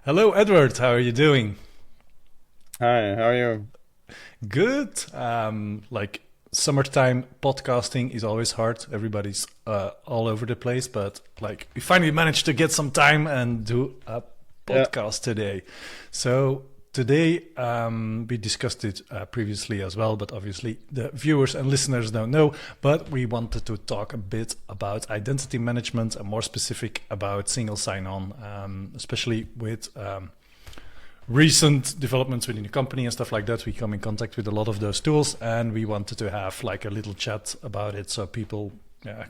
Hello, Edward. How are you doing? Hi, how are you? Good. Like summertime podcasting is always hard. Everybody's all over the place, but like we finally managed to get some time and do a Yeah, podcast today. So today we discussed it previously as well, but obviously the viewers and listeners don't know. But we wanted to talk a bit about identity management and more specific about single sign-on, especially with recent developments within the company and stuff like that. We come in contact with a lot of those tools, and we wanted to have like a little chat about it so people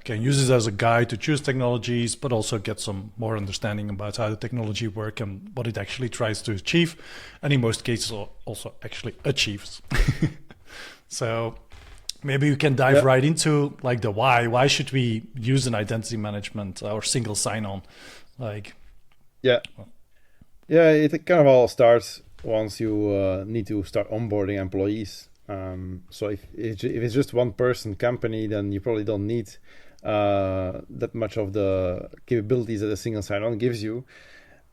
can use it as a guide to choose technologies, but also get some more understanding about how the technology work and what it actually tries to achieve, and in most cases also actually achieves. So maybe you can dive yeah, right into like the why. Why should we use an identity management or single sign-on? Like, yeah, yeah. It kind of all starts once you need to start onboarding employees. So if it's just one person company, then you probably don't need that much of the capabilities that a single sign-on gives you.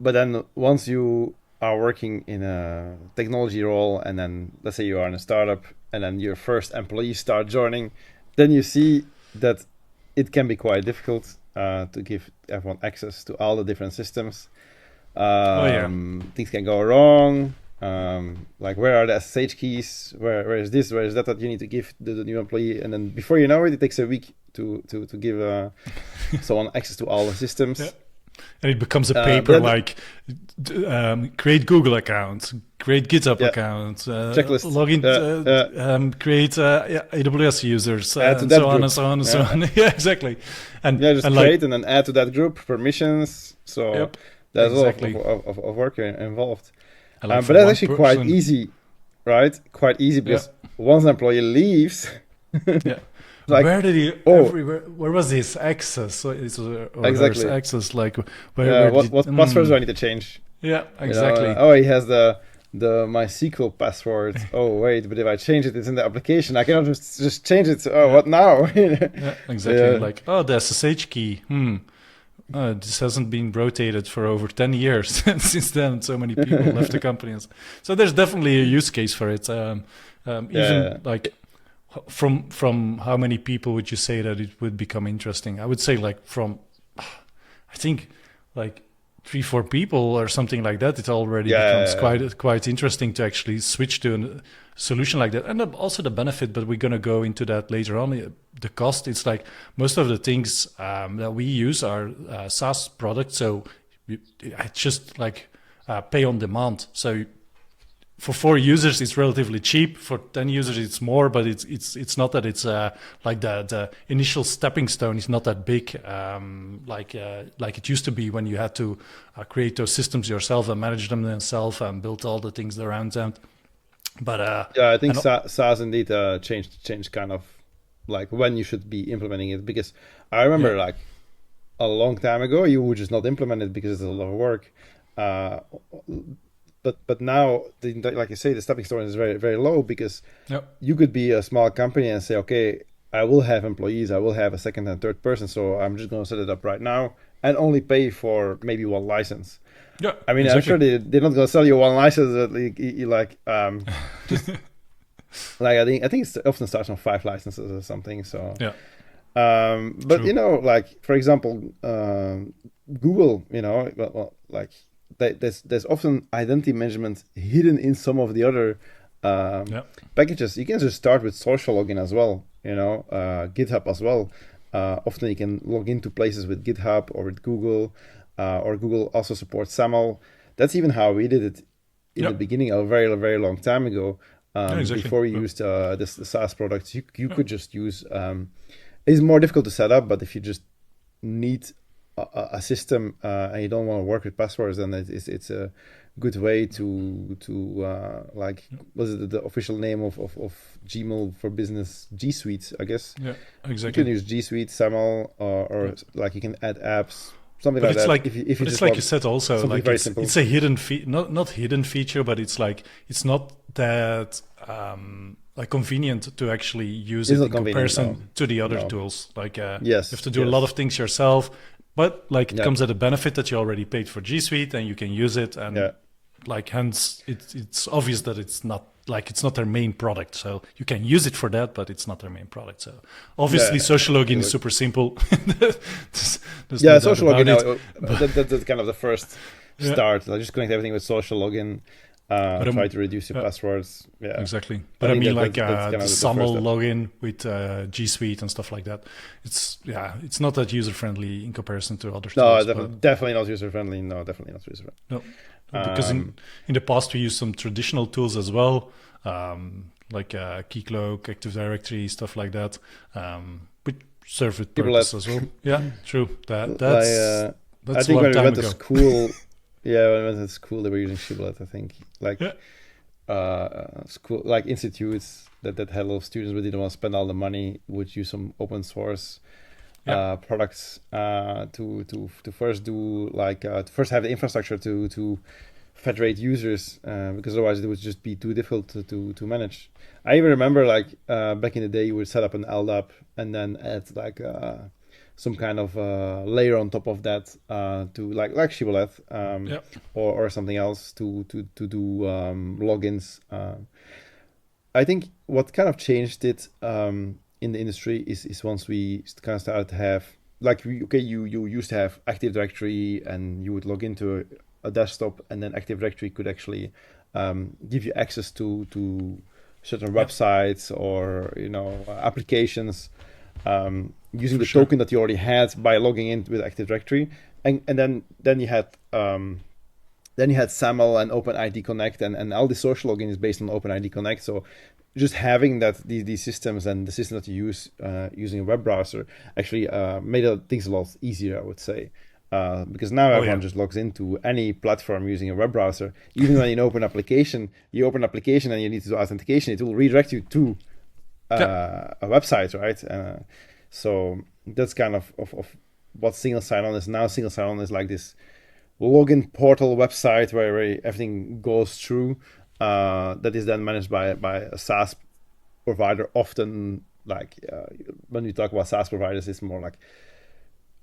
But then once you are working in a technology role, and then let's say you are in a startup, and then your first employees start joining, then you see that it can be quite difficult to give everyone access to all the different systems. oh yeah, Things can go wrong. Like where are the SSH keys? Where is this? Where is that that you need to give the new employee? And then before you know it, it takes a week to give someone access to all the yeah. systems. And it becomes a But paper then, like create Google account, create GitHub yeah, account, checklist. login, create yeah, AWS users, Add to and that so on and group. so on and so Yeah, on. Yeah, exactly. yeah, just And like, create and then add to that group permissions. So yep, there's a lot exactly. of work involved. And like But for that's one actually quite person, easy, right? Quite easy yeah, because once an employee leaves, yeah. like, Where did he? oh, Where was his access? So it's or her exactly. access? Like Yeah, where what did? what passwords do I need to change? Yeah, You know, exactly. oh, he has the MySQL password. Oh, wait, but if I change it, it's in the application. I cannot just change it. Oh, Yeah, what now? yeah, exactly. Yeah, Like oh, the SSH key. This hasn't been rotated for over 10 years. And since then, so many people left the company. So there's definitely a use case for it. Even yeah, like from how many people would you say that it would become interesting? I would say like from, I think like three, four people or something like that. It already becomes yeah, quite interesting to actually switch to a solution like that. And also the benefit, but we're going to go into that later on. The cost, it's like most of the things that we use are SaaS products. So it's just like pay on demand. So for 4 users, it's relatively cheap. For 10 users, it's more, but it's not that it's like the initial stepping stone is not that big, like it used to be when you had to create those systems yourself and manage them yourself and build all the things around them. But yeah. I think and SaaS indeed changed kind of like when you should be implementing it because I yeah, remember like a long time ago you would just not implement it because it's a lot of work. Uh, but now, like you say, the stepping stone is very very low because yeah, you could be a small company and say, okay, I will have employees, I will have a second and third person, so I'm just going to set it up right now and only pay for maybe one license. yeah, I mean, I'm exactly. sure they're not going to sell you one license that like just like I think it often starts on 5 licenses or something. So, Yeah, but true. like for example, Google, like there's often identity management hidden in some of the other um, Yeah, packages. You can just start with social login as well, GitHub as well. Often you can log into places with GitHub or with Google, or Google also supports SAML. That's even how we did it in yeah, the beginning, a very, very long time ago. yeah, exactly. Before we Yeah, used the SaaS products, you yeah, could just use. It's more difficult to set up, but if you just need a system and you don't want to work with passwords, then it's a good way to like was it the official name of Gmail for Business, G Suite, I guess. yeah, You can exactly. use G Suite, SAML, or Yeah. like you can add apps, something But like it's that. like, If you but it's just like you want said also, something like very it's simple, a hidden not hidden feature, but it's like it's not that like convenient to actually use it's it not in convenient. No, comparison to the other no. tools. Like you have Yes, to do a lot yes, of things yourself. but like it Yeah. comes at a benefit that you already paid for G Suite and you can use it, and Yeah. like hence it's obvious that it's not their main product, so you can use it for that, but it's not their main product. So obviously Yeah. social login is Like- super simple. There's Yeah, no doubt social about login. it. That's kind of the first Yeah. start. Like just connect everything with social login. Try to reduce your passwords. Yeah, Exactly. But I mean, think like that's kind the of the SAML first step. login with G Suite and stuff like that. It's not that user friendly in comparison to other No, tools. But definitely not user friendly. No, definitely not user friendly. no, because in the past we used some traditional tools as well, like Keycloak, Active Directory, stuff like that, which serve with purpose as well. Yeah, true. That's I think a long when we time went ago. to school, when we went to school, they were using Shibboleth. I think school like institutes that had a lot of students but didn't want to spend all the money would use some open source products to first do like to first have the infrastructure to federate users because otherwise it would just be too difficult to manage. I even remember like back in the day you would set up an LDAP and then add like some kind of layer on top of that to like Shibboleth or something else to do logins. I think what kind of changed it in the industry is once we kind of started to have like you used to have Active Directory and you would log into a desktop and then Active Directory could actually give you access to certain websites or applications using the token that you already had by logging in with Active Directory, and then you had SAML and OpenID Connect and all the social login is based on OpenID Connect. So just having that these systems and the system that you use using a web browser actually made things a lot easier, I would say. Because now everyone just logs into any platform using a web browser. Even when you open an application and you need to do authentication, it will redirect you to a website, right? So that's kind of what single sign-on is now. Single sign-on is like this login portal website where everything goes through that is then managed by a SaaS provider. Often, like when we talk about SaaS providers, it's more like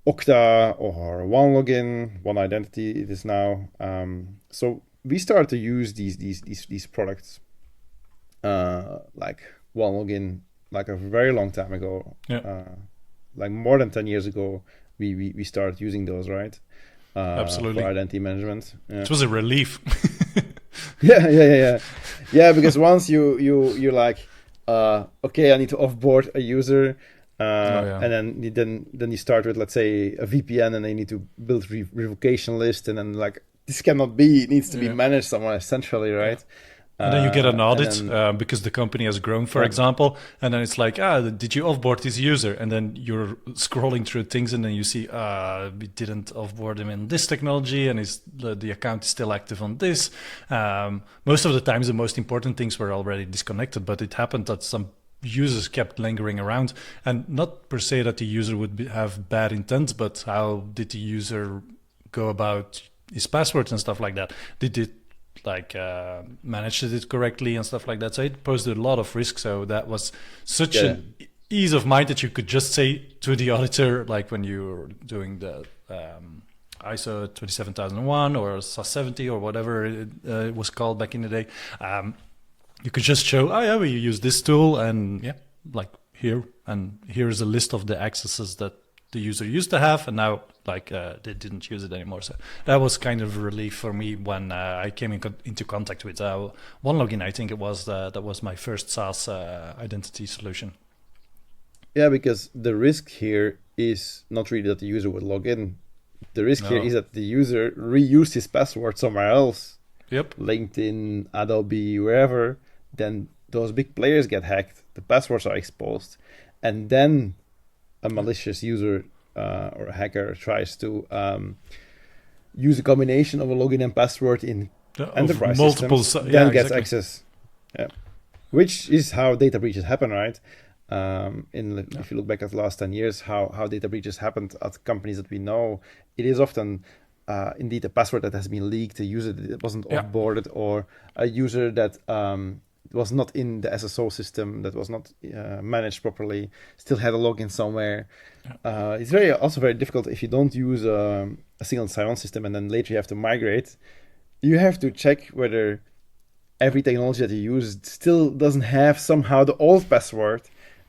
Okta or OneLogin, One Identity. It is now. So we started to use these products like OneLogin like a very long time ago. Like more than 10 years ago, we started using those, right? Absolutely. For identity management. Yeah. It was a relief. Yeah, because once you're like, okay, I need to offboard a user, and then you start with, let's say, a VPN, and then you need to build revocation list, and then like this cannot be, it needs to be managed somewhere centrally, right? And then you get an audit because the company has grown, for example, and then it's like, did you offboard this user? And then you're scrolling through things, and then you see, we didn't offboard him in this technology, and the account is still active on this. Most of the times, the most important things were already disconnected, but it happened that some users kept lingering around, and not per se that the user would have bad intent, but how did the user go about his passwords and stuff like that? Did it managed it correctly and stuff like that? So it posed a lot of risk. So that was such an ease of mind that you could just say to the auditor, like when you were doing the ISO 27001 or SAS 70 or whatever it was called back in the day, you could just show, we use this tool, and like here's a list of the accesses that the user used to have, and now they didn't use it anymore. So that was kind of a relief for me when I came into contact with OneLogin. I think it was that was my first SaaS identity solution. Yeah, because the risk here is not really that the user would log in. The risk here is that the user reused his password somewhere else. Yep. LinkedIn, Adobe, wherever. Then those big players get hacked. The passwords are exposed, and then a malicious user or a hacker tries to use a combination of a login and password in enterprise systems, then gets access. Yeah, which is how data breaches happen, right? If you look back at the last 10 years, how data breaches happened at companies that we know, it is often indeed a password that has been leaked, a user that wasn't offboarded, or a user that was not in the SSO system, that was not managed properly, still had a login somewhere. It's also very difficult if you don't use a single sign-on system and then later you have to migrate. You have to check whether every technology that you use still doesn't have somehow the old password,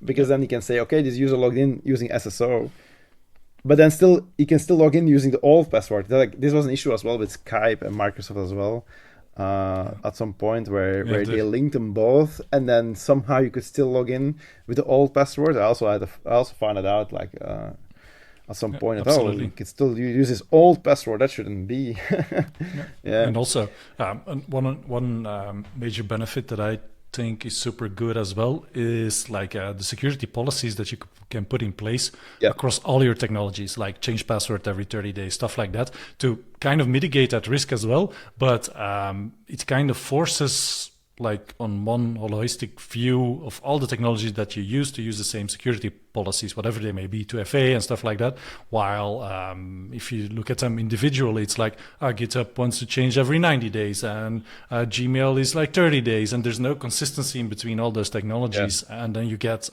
because then you can say, okay, this user logged in using SSO, but then you can still log in using the old password. This was an issue as well with Skype and Microsoft as well. At some point where they linked them both, and then somehow you could still log in with the old password. I also found it out at some point. You could still use this old password. That shouldn't be. And also one major benefit that I think is super good as well is like the security policies that you can put in place across all your technologies, like change password every 30 days, stuff like that, to kind of mitigate that risk as well. But it kind of forces like on one holistic view of all the technologies that you use to use the same security policies, whatever they may be, 2FA and stuff like that. While if you look at them individually, it's like GitHub wants to change every 90 days and Gmail is like 30 days, and there's no consistency in between all those technologies. And then you get,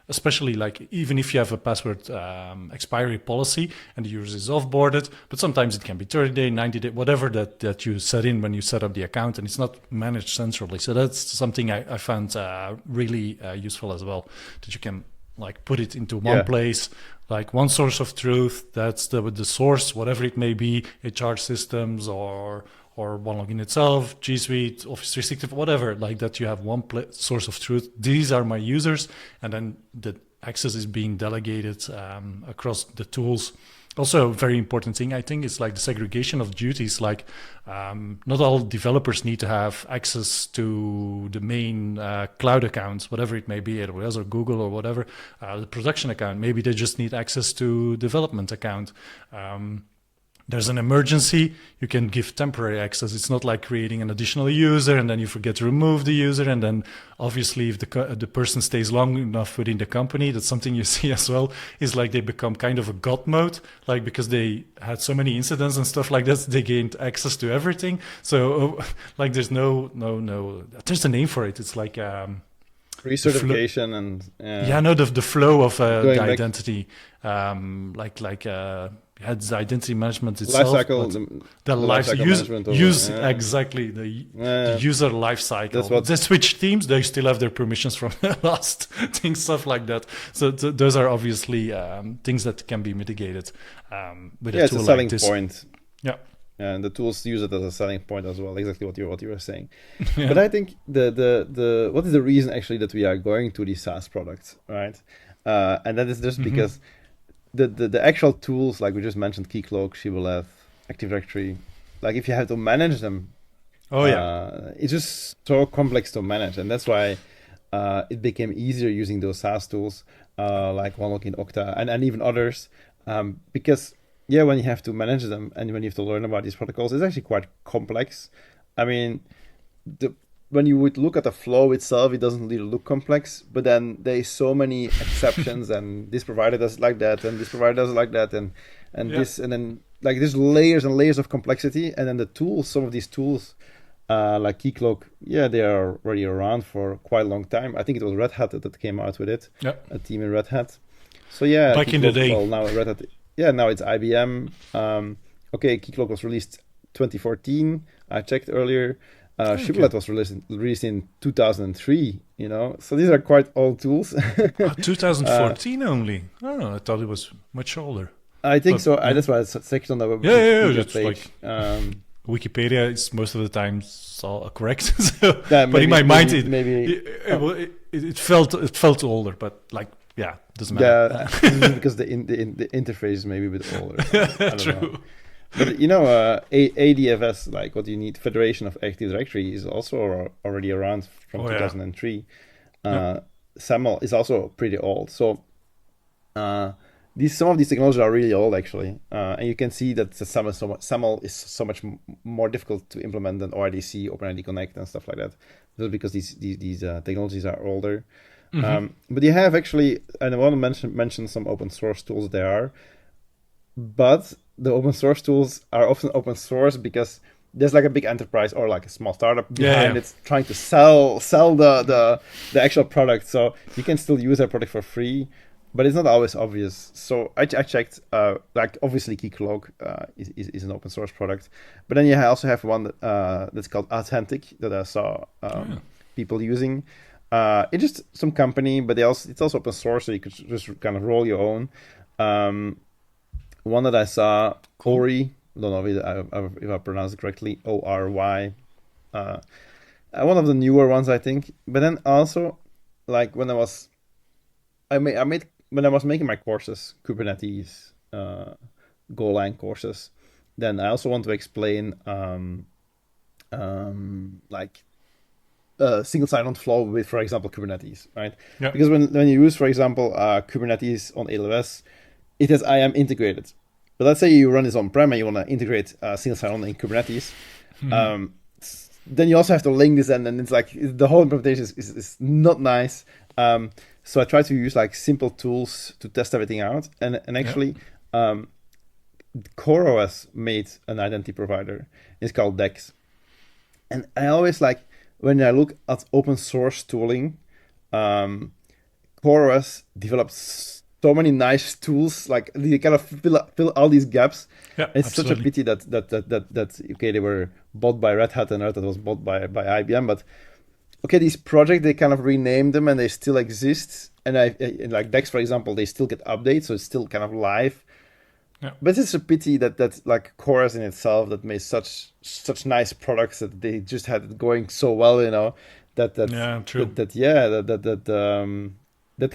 especially like even if you have a password expiry policy and the user is offboarded, but sometimes it can be 30 day, 90 day, whatever that you set in when you set up the account, and it's not managed centrally. So that's something I found really useful as well, that you can like put it into one place, like one source of truth. That's the source, whatever it may be, HR systems or OneLogin itself, G Suite, Office 365, whatever, like that. You have one source of truth. These are my users, and then the access is being delegated across the tools. Also, a very important thing, I think, is like the segregation of duties. Like, not all developers need to have access to the main cloud accounts, whatever it may be, AWS or Google or whatever, the production account. Maybe they just need access to development account. There's an emergency, you can give temporary access. It's not like creating an additional user and then you forget to remove the user. And then obviously if the person stays long enough within the company, that's something you see as well, is like they become kind of a god mode, like because they had so many incidents and stuff like that, they gained access to everything. So like there's no, there's a name for it. It's like recertification the flow of the identity, had the identity management itself, lifecycle, the lifecycle management exactly the user lifecycle. They switch teams, they still have their permissions from the last thing, stuff like that. So those are obviously things that can be mitigated with a tool like this. It's a selling point. Yeah. And the tools use it as a selling point as well. Exactly what you were saying. But I think the what is the reason actually that we are going to these SaaS products, right? And that is just because the actual tools, like we just mentioned, Keycloak, Shibboleth, Active Directory, like if you have to manage them, it's just so complex to manage, and that's why it became easier using those SaaS tools like OneLogin, Okta, and even others, because when you have to manage them and when you have to learn about these protocols, it's actually quite complex. I mean, when you would look at the flow itself, it doesn't really look complex, but then there's so many exceptions, and this provider does it like that, and this provider does it like that, and this, and then like there's layers and layers of complexity, and then the tools, some of these tools, like Keycloak, they are already around for quite a long time. I think it was Red Hat that came out with it, a team in Red Hat. So back in the day. Well, now Red Hat, now it's IBM. Keycloak was released 2014. I checked earlier. Shibboleth was released in 2003, so these are quite old tools. 2014 only. I thought it was much older. I think so. That's why it's second on the web page. Like, Wikipedia is most of the time correct. But in my mind, it felt older, but like, doesn't matter. Because the interface is maybe a bit older. True. Know. But ADFS, like what you need, Federation of Active Directory, is also already around from 2003. SAML is also pretty old. So some of these technologies are really old, actually. And you can see that the SAML is so much more difficult to implement than OIDC, OpenID Connect, and stuff like that. Just because these technologies are older. But you have actually, and I want to mention some open source tools there are, but the open source tools are often open source because there's like a big enterprise or like a small startup behind Yeah. it trying to sell the actual product. So you can still use their product for free, but it's not always obvious. So I checked, like obviously Keycloak is an open source product, but then you also have one that's called Authentic that I saw people using. It's just some company, but it's also open source, so you could just kind of roll your own. One that I saw, Cool. Ori, I don't know if I pronounce it correctly, ORY. One of the newer ones, I think. But then also, like when I made when I was making my courses, Kubernetes, Golang courses, then I also want to explain like single sign-on flow with, for example, Kubernetes, right? Yeah. Because when you use, for example, Kubernetes on AWS, it has IAM integrated. But let's say you run this on-prem and you want to integrate single sign-on in Kubernetes. Then you also have to link this, and it's like the whole implementation is not nice. So I try to use like simple tools to test everything out. And actually, CoreOS made an identity provider. It's called Dex. And I always like, when I look at open source tooling, CoreOS develops so many nice tools, like they kind of fill all these gaps. Yeah, It's absolutely. such a pity that okay, they were bought by Red Hat and Red Hat was bought by IBM, but okay, these projects, they kind of renamed them and they still exist. And like Dex, for example, they still get updates, so it's still kind of live. Yeah. But it's a pity that like CoreOS in itself that made such nice products that they just had it going so well, Yeah, true. that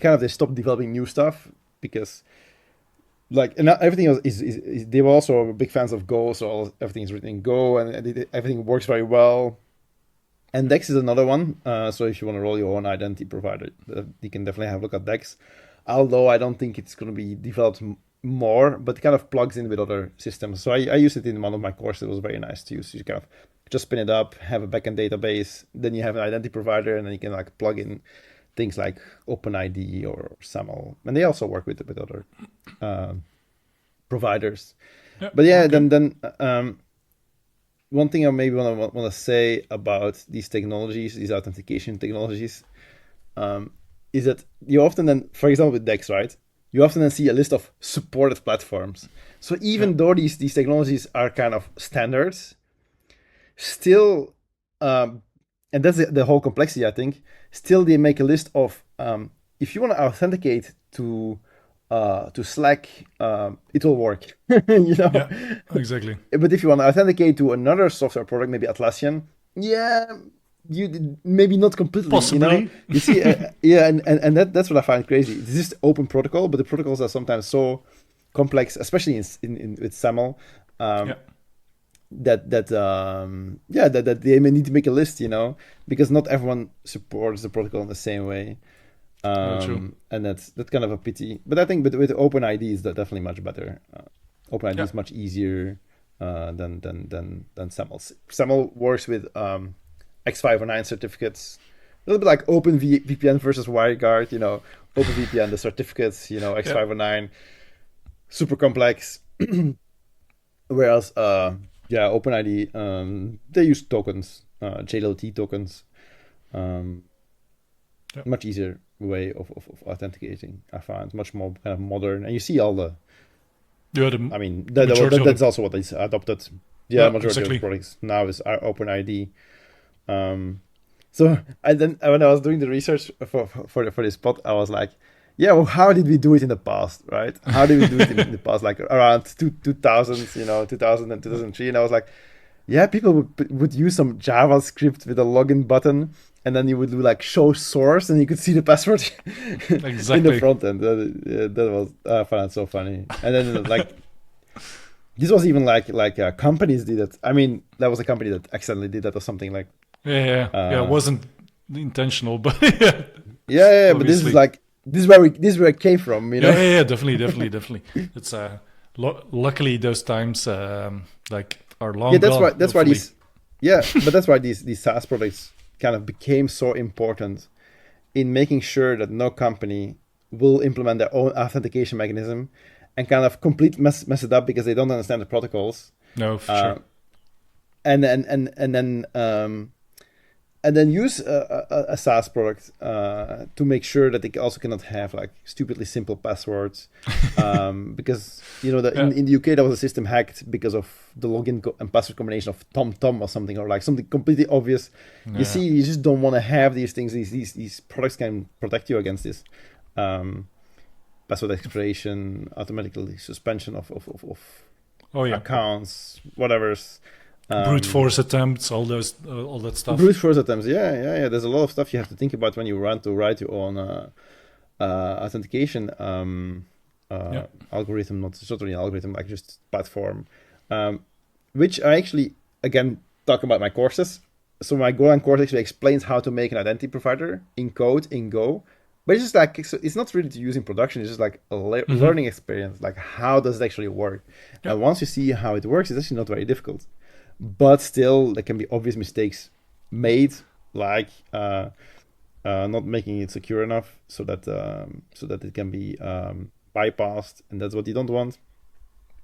kind of they stopped developing new stuff because like, and everything else is they were also big fans of Go, so everything is written in Go and everything works very well. And Dex is another one. So if you want to roll your own identity provider, you can definitely have a look at Dex. Although I don't think it's going to be developed more, but it kind of plugs in with other systems. So I used it in one of my courses. It was very nice to use. You kind of just spin it up, have a backend database, then you have an identity provider, and then you can like plug in things like OpenID or SAML. And they also work with other providers. Yeah. But yeah, Okay. then one thing I maybe want to say about these technologies, these authentication technologies, is that you often then, for example, with Dex, right? You often then see a list of supported platforms. So even though these technologies are kind of standards, still, and that's the whole complexity, I think. Still, they make a list of if you want to authenticate to Slack, it will work. Yeah, exactly. But if you want to authenticate to another software product, maybe Atlassian, yeah, you maybe not completely. Possibly. You see, yeah, and that's what I find crazy. This is the open protocol, but the protocols are sometimes so complex, especially in with SAML. Yeah. That they may need to make a list, because not everyone supports the protocol in the same way. True. And that's kind of a pity. But I think with OpenID is definitely much better. OpenID Yeah. is much easier than SAML. SAML works with X509 certificates. A little bit like OpenVPN versus WireGuard. OpenVPN, the certificates, X509, super complex. Whereas OpenID, they use tokens, JLOT tokens. Much easier way of authenticating. I find much more kind of modern, and you see all the. Yeah, I mean, majority of that's the- also what they adopted. Yeah, majority exactly. of the products now is OpenID. So when I was doing the research for this pod, I was like, yeah, well, how did we do it in the past, right? How did we do it in the past, like around 2000s, 2000 and 2003? And I was like, yeah, people would use some JavaScript with a login button, and then you would do like show source, and you could see the password in the Exactly. front end. That was I found it so funny. And then like this was even like companies did it. I mean, that was a company that accidentally did that or something like. Yeah. It wasn't intentional, but Yeah, but this is obviously. like this is where it came from, Yeah, definitely. It's luckily those times like are long Yeah, that's gone. why Hopefully. these. Yeah, but that's why these SaaS products kind of became so important in making sure that no company will implement their own authentication mechanism and kind of complete mess it up because they don't understand the protocols. No, for Uh, sure. And then use a SaaS product to make sure that they also cannot have like stupidly simple passwords, because in the UK there was a system hacked because of the login and password combination of TomTom or something, or like something completely obvious. You see, you just don't want to have these things. These products can protect you against this. Password expiration, automatically suspension of accounts, whatever's. Brute force attempts, all that stuff. Brute force attempts, yeah. There's a lot of stuff you have to think about when you want to write your own authentication algorithm. Not really algorithm, like just platform. Which I actually, again, talk about my courses. So my Golang course actually explains how to make an identity provider in code in Go. But it's just like, it's not really to use in production. It's just like a learning experience. Like, how does it actually work? Yeah. And once you see how it works, it's actually not very difficult. But still, there can be obvious mistakes made, like not making it secure enough so that it can be bypassed, and that's what you don't want.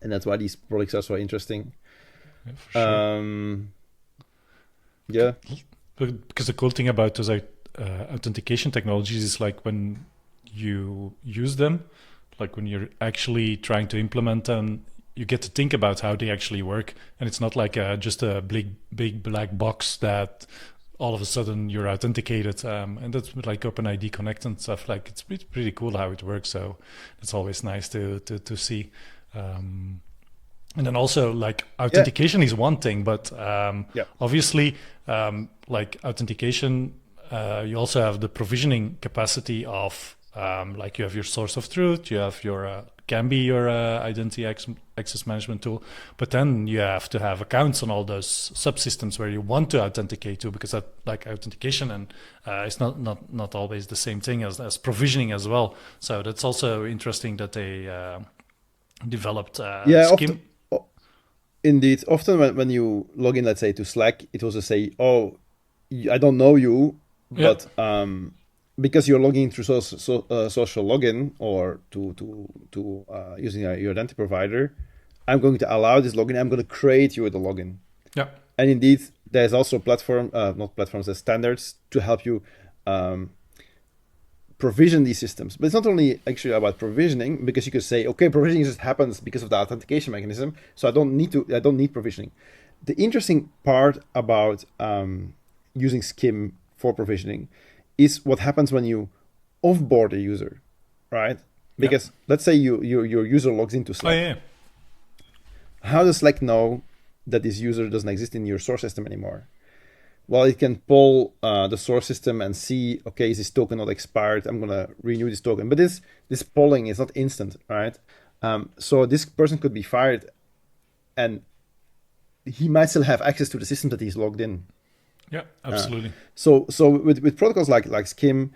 And that's why these products are so interesting. Yeah, for sure. Yeah. Because the cool thing about those authentication technologies is like when you use them, like when you're actually trying to implement them, you get to think about how they actually work, and it's not like just a big black box that all of a sudden you're authenticated. And that's with like OpenID Connect and stuff. Like it's pretty cool how it works. So it's always nice to see. And then also like authentication is one thing, but obviously like authentication, you also have the provisioning capacity of like you have your source of truth, you have your can be your identity access management tool, but then you have to have accounts on all those subsystems where you want to authenticate to, because that like authentication and it's not always the same thing as provisioning as well. So that's also interesting that they developed Skim. Indeed, often when you log in, let's say to Slack, it will just say, "Oh, I don't know you," but because you're logging through social login or to using your identity provider, I'm going to allow this login. I'm going to create you with a login. Yeah. And indeed, there's also there's standards to help you provision these systems. But it's not only actually about provisioning, because you could say, okay, provisioning just happens because of the authentication mechanism, so I don't need provisioning. The interesting part about using Skim for provisioning is what happens when you offboard a user, right? Because let's say your user logs into Slack. Oh, yeah. How does Slack know that this user doesn't exist in your source system anymore? Well, it can pull the source system and see, okay, is this token not expired? I'm going to renew this token. But this polling is not instant, right? So this person could be fired, and he might still have access to the system that he's logged in. Yeah, absolutely. So with protocols like Skim,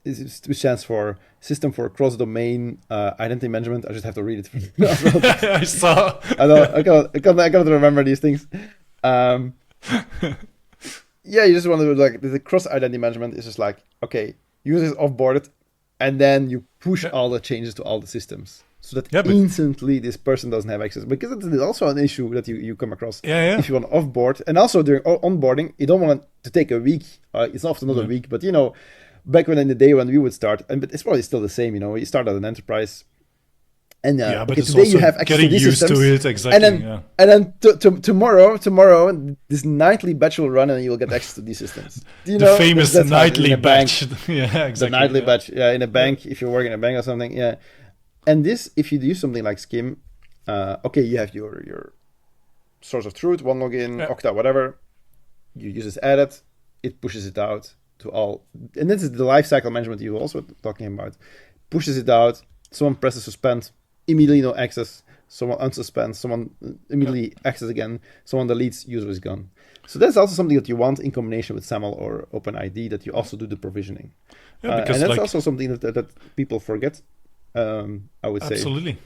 which stands for System for Cross-Domain Identity Management. I just have to read it. I saw. I cannot remember these things. You just want to like the cross-identity management is just like, okay, users offboarded, and then you push all the changes to all the systems. So that instantly this person doesn't have access, because it is also an issue that you come across if you want to offboard. And also during onboarding, you don't want it to take a week. It's often not a week, but back in the day when we would start, but it's probably still the same. You start at an enterprise, and but okay, today you have access to these systems, to it, exactly. And then tomorrow, this nightly batch will run, and you will get access to these systems. The famous nightly batch. Yeah, exactly. The nightly batch, in a bank, if you're working in a bank or something, And this, if you do something like Skim, okay, you have your source of truth, one login, Okta, whatever. You use this edit, it pushes it out to all. And this is the lifecycle management you were also talking about. Pushes it out, someone presses suspend, immediately no access, someone unsuspends, someone immediately access again, someone deletes, user is gone. So that's also something that you want in combination with SAML or OpenID, that you also do the provisioning. And that's also something that people forget. I would say absolutely,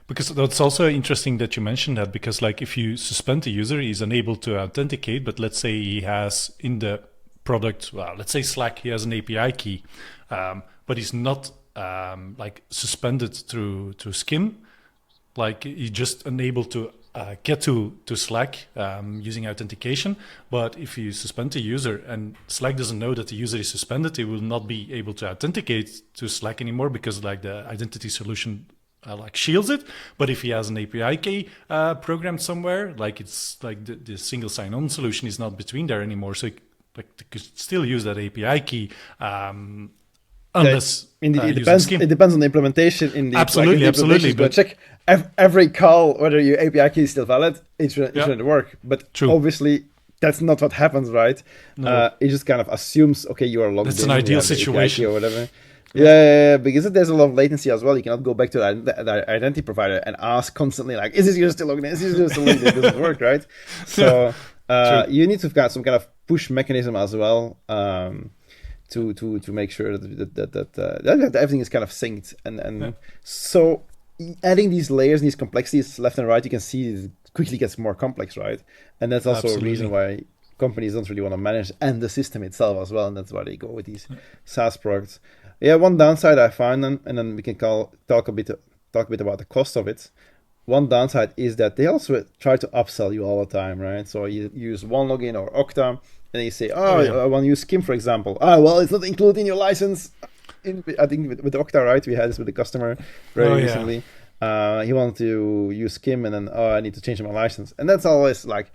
because that's also interesting that you mentioned that, because like if you suspend a user, he's unable to authenticate, but let's say he has in the product, let's say Slack, he has an API key, but he's not like suspended through Skim, like he's just unable to get to Slack using authentication. But if you suspend the user and Slack doesn't know that the user is suspended, it will not be able to authenticate to Slack anymore because like the identity solution like shields it. But if he has an API key programmed somewhere, like it's like the single sign-on solution is not between there anymore. So like they could still use that API key. Unless it depends on the implementation in the absolutely. But check every call whether your API key is still valid. It shouldn't work. But obviously that's not what happens, right? No. It just kind of assumes you are logged in. That's an ideal situation or whatever. Yeah, because there's a lot of latency as well. You cannot go back to the identity provider and ask constantly like, "Is this user still logged in? Is this user still logged in?" It doesn't work, right? So you need to have some kind of push mechanism as well. To make sure that everything is kind of synced and so adding these layers and these complexities left and right, you can see it quickly gets more complex, right? And that's also a reason why companies don't really want to manage and the system itself as well, and that's why they go with these SaaS products. One downside I find, and then we can talk a bit about the cost of it. One downside is that they also try to upsell you all the time, right? So you use OneLogin or Okta, and you say, I want to use Skim, for example. Well, it's not included in your license. I think with Okta, right? We had this with the customer very recently. He wanted to use Skim, and then, I need to change my license. And that's always like,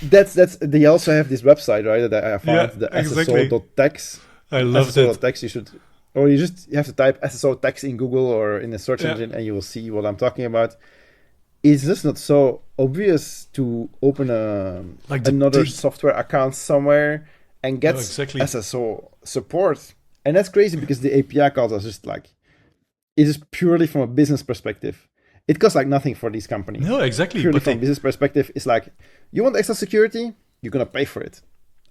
they also have this website, right? That I found, the SSO.tex. I love that. SSO.tex, you have to type SSO text in Google or in a search engine, and you will see what I'm talking about. It's just not so obvious to open another software account somewhere and get SSO support. And that's crazy because the API calls are just like, it is purely from a business perspective. It costs like nothing for these companies. No, exactly. Purely from a business perspective, it's like, you want extra security, you're going to pay for it.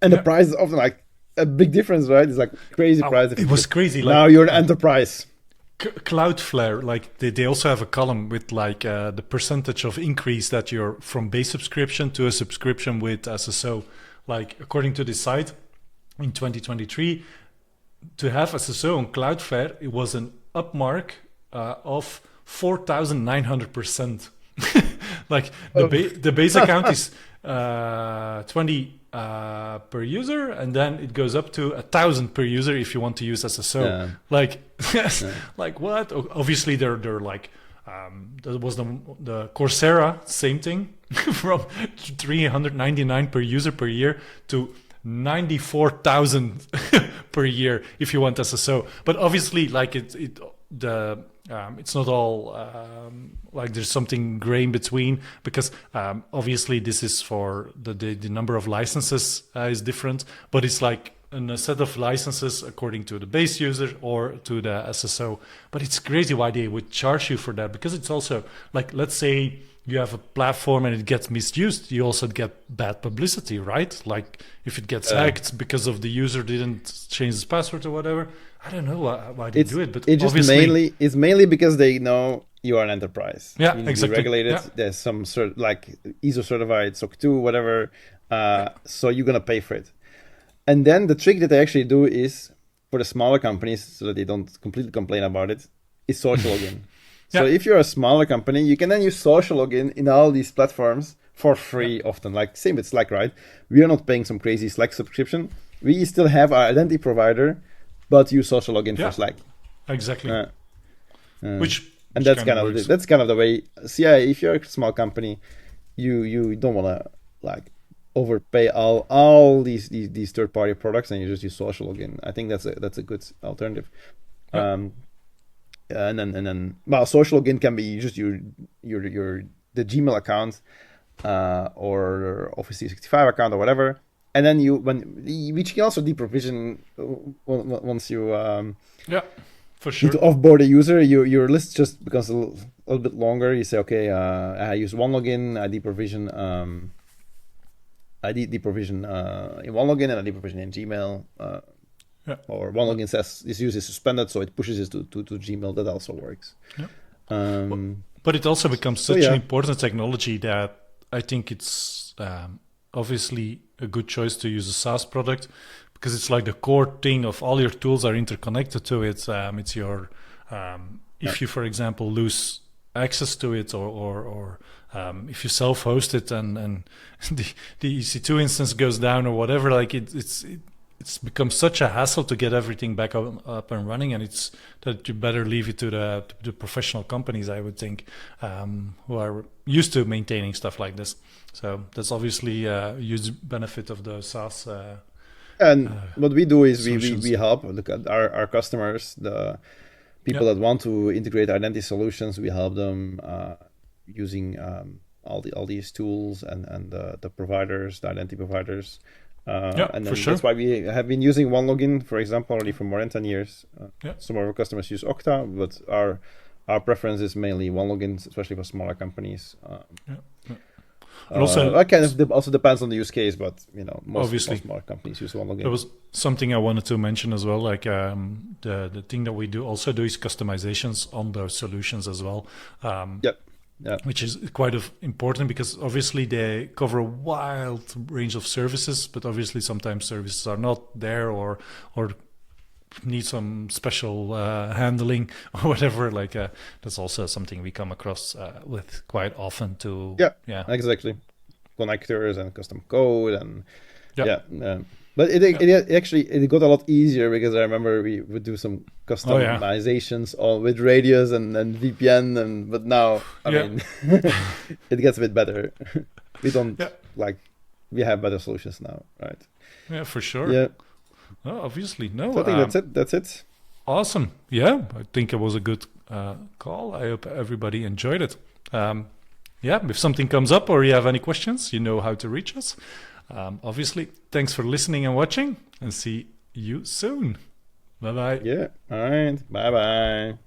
And the price is often like a big difference, right? It's like crazy price. It was crazy. Now you're an enterprise. Cloudflare, like they also have a column with like the percentage of increase that you're from base subscription to a subscription with SSO. Like according to this site, in 2023, to have SSO on Cloudflare, it was an upmark of 4,900%. Like the base account is 20 per user, and then it goes up to 1,000 per user if you want to use SSO. Like, like what? Obviously, they're like that was the Coursera, same thing, from 399 per user per year to 94,000 per year if you want SSO. But obviously, like it's not all like there's something gray in between, because obviously this is for the number of licenses is different, but it's like a set of licenses according to the base user or to the SSO. But it's crazy why they would charge you for that, because it's also like, let's say you have a platform and it gets misused, you also get bad publicity, right? Like if it gets hacked because of the user didn't change his password or whatever. I don't know why they do it, but it's mainly because they know you are an enterprise. Yeah, you need exactly. To be regulated. Yeah. There's some sort like ISO certified, SOC 2, whatever. So you're gonna pay for it. And then the trick that they actually do is for the smaller companies, so that they don't completely complain about it, is social login. So if you're a smaller company, you can then use social login in all these platforms for free often. Like same with Slack, right? We are not paying some crazy Slack subscription. We still have our identity provider, but use social login for Slack. Exactly. Which that's kind of the way. So if you're a small company, you don't want to like overpay all these third party products, and you just use social login. I think that's a good alternative. And then social login can be just your the Gmail account or Office 365 account or whatever. And then which can also deprovision once you for sure. need to offboard a user. Your list just becomes a little bit longer. You say, okay, I use OneLogin, I deprovision in OneLogin, and I deprovision in Gmail. Or OneLogin says this use is suspended, so it pushes it to Gmail. That also works. But it also becomes such an important technology that I think it's obviously a good choice to use a SaaS product, because it's like the core thing of all your tools are interconnected to it. It's your if you, for example, lose access to it or if you self-host it and the EC2 instance goes down or whatever, like it's become such a hassle to get everything back up and running, and it's that you better leave it to the professional companies, I would think, who are used to maintaining stuff like this. So that's obviously a huge benefit of the SaaS. And what we do is we help our customers, the people that want to integrate identity solutions. We help them using all these tools and the providers, the identity providers. And then that's why we have been using OneLogin, for example, already for more than 10 years. Some of our customers use Okta, but our preference is mainly OneLogin, especially for smaller companies. And also, that kind of also depends on the use case, but most smaller companies use OneLogin. There was something I wanted to mention as well, like the thing that we do is customizations on those solutions as well. Which is quite important because obviously they cover a wide range of services, but obviously sometimes services are not there or need some special handling or whatever. Like that's also something we come across with quite often too. Exactly. Connectors and custom code and but it actually got a lot easier because I remember we would do some customizations with radius and VPN, but now I mean it gets a bit better. We don't we have better solutions now, right? Yeah, for sure. Yeah. No, obviously, no. So I think that's it. Awesome. Yeah, I think it was a good call. I hope everybody enjoyed it. If something comes up or you have any questions, you know how to reach us. Obviously, thanks for listening and watching, and see you soon. Bye-bye. Yeah. All right. Bye-bye.